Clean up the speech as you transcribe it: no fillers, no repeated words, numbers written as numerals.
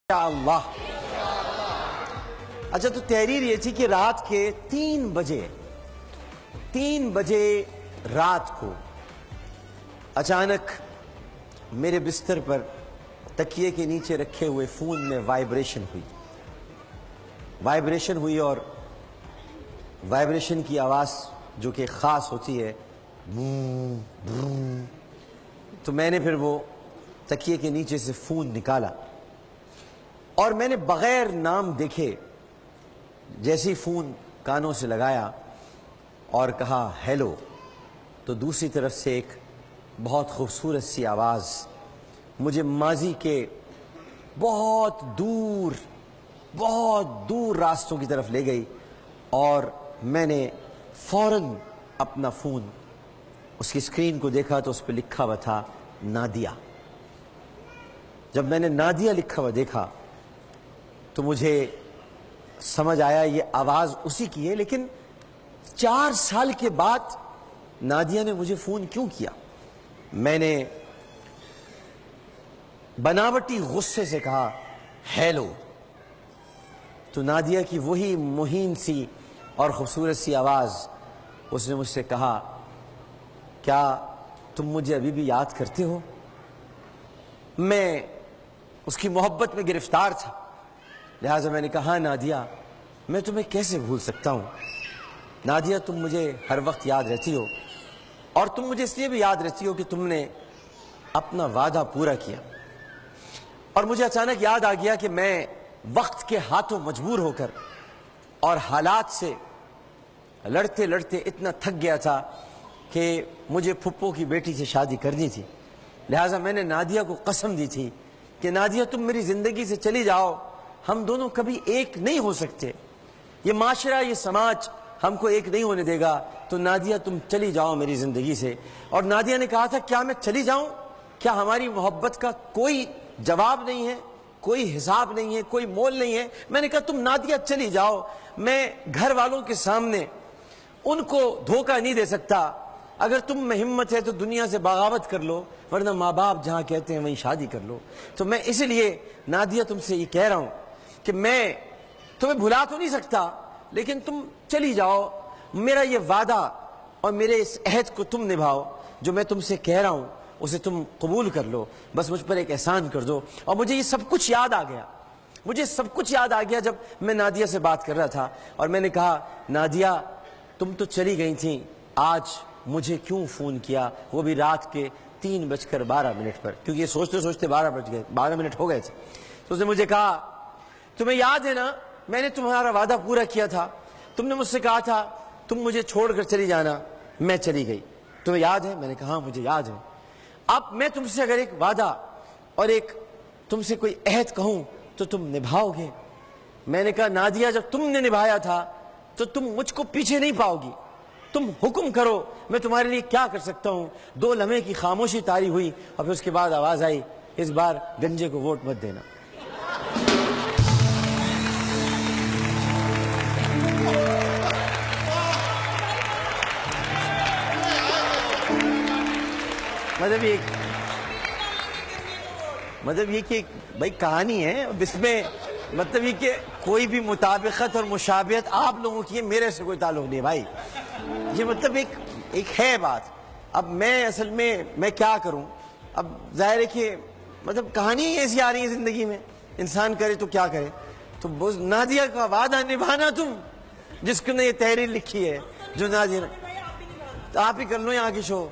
اللہ. اچھا تو تحریر یہ تھی کہ رات کے 3 بجے رات کو اچانک میرے بستر پر تکیے کے نیچے رکھے ہوئے فون میں وائبریشن ہوئی اور وائبریشن کی آواز جو کہ خاص ہوتی ہے تو میں نے پھر وہ تکیے کے نیچے سے فون نکالا اور میں نے بغیر نام دیکھے جیسی فون کانوں سے لگایا اور کہا ہیلو تو دوسری طرف سے ایک بہت خوبصورت سی آواز مجھے ماضی کے بہت دور راستوں کی طرف لے گئی اور میں نے فوراً اپنا فون اس کی اسکرین کو دیکھا تو اس پہ لکھا ہوا تھا نادیہ. جب میں نے نادیہ لکھا ہوا دیکھا تو مجھے سمجھ آیا یہ آواز اسی کی ہے، لیکن 4 سال کے بعد نادیہ نے مجھے فون کیوں کیا؟ میں نے بناوٹی غصے سے کہا ہیلو تو نادیہ کی وہی مہین سی اور خوبصورت سی آواز اس نے مجھ سے کہا کیا تم مجھے ابھی بھی یاد کرتے ہو؟ میں اس کی محبت میں گرفتار تھا، لہٰذا میں نے کہا نادیہ میں تمہیں کیسے بھول سکتا ہوں؟ نادیہ تم مجھے ہر وقت یاد رہتی ہو اور تم مجھے اس لیے بھی یاد رہتی ہو کہ تم نے اپنا وعدہ پورا کیا. اور مجھے اچانک یاد آ گیا کہ میں وقت کے ہاتھوں مجبور ہو کر اور حالات سے لڑتے لڑتے اتنا تھک گیا تھا کہ مجھے پھپھو کی بیٹی سے شادی کرنی تھی. لہٰذا میں نے نادیہ کو قسم دی تھی کہ نادیہ تم میری زندگی سے چلی جاؤ، ہم دونوں کبھی ایک نہیں ہو سکتے، یہ معاشرہ یہ سماج ہم کو ایک نہیں ہونے دے گا، تو نادیہ تم چلی جاؤ میری زندگی سے. اور نادیہ نے کہا تھا کیا میں چلی جاؤں؟ کیا ہماری محبت کا کوئی جواب نہیں ہے، کوئی حساب نہیں ہے، کوئی مول نہیں ہے؟ میں نے کہا تم نادیہ چلی جاؤ، میں گھر والوں کے سامنے ان کو دھوکہ نہیں دے سکتا. اگر تم میں ہمت ہے تو دنیا سے بغاوت کر لو، ورنہ ماں باپ جہاں کہتے ہیں وہیں شادی کر لو. تو میں اسی لیے نادیہ تم سے یہ کہہ رہا ہوں کہ میں تمہیں بھلا تو نہیں سکتا، لیکن تم چلی جاؤ، میرا یہ وعدہ اور میرے اس عہد کو تم نبھاؤ، جو میں تم سے کہہ رہا ہوں اسے تم قبول کر لو، بس مجھ پر ایک احسان کر دو. اور مجھے یہ سب کچھ یاد آ گیا جب میں نادیہ سے بات کر رہا تھا اور میں نے کہا نادیہ تم تو چلی گئی تھیں، آج مجھے کیوں فون کیا، وہ بھی رات کے 3:12 پر، کیونکہ یہ سوچتے سوچتے 12 منٹ ہو گئے تھے. تو اس نے مجھے کہا تمہیں یاد ہے نا میں نے تمہارا وعدہ پورا کیا تھا، تم نے مجھ سے کہا تھا تم مجھے چھوڑ کر چلی جانا، میں چلی گئی، تمہیں یاد ہے؟ میں نے کہا مجھے یاد ہے. اب میں تم سے اگر ایک وعدہ اور ایک تم سے کوئی عہد کہوں تو تم نبھاؤ گے؟ میں نے کہا نادیہ جب تم نے نبھایا تھا تو تم مجھ کو پیچھے نہیں پاؤ گی، تم حکم کرو میں تمہارے لیے کیا کر سکتا ہوں. 2 لمحے کی خاموشی طاری ہوئی اور پھر اس کے بعد آواز آئی اس بار گنجے کو ووٹ مت دینا. مطلب یہ کہ بھائی کہانی ہے، اب اس میں مطلب یہ کہ کوئی بھی مطابقت اور مشابہت آپ لوگوں کی ہے، میرے سے کوئی تعلق نہیں بھائی. یہ مطلب ایک ہے بات. اب میں اصل میں کیا کروں؟ اب ظاہر ہے کہ مطلب کہانی ایسی آ رہی ہے زندگی میں، انسان کرے تو کیا کرے. تو نادیہ کا وعدہ نبھانا تم، جس کو نے یہ تحریر لکھی ہے جو نادیہ، آپ ہی کر لو یہاں کی شو.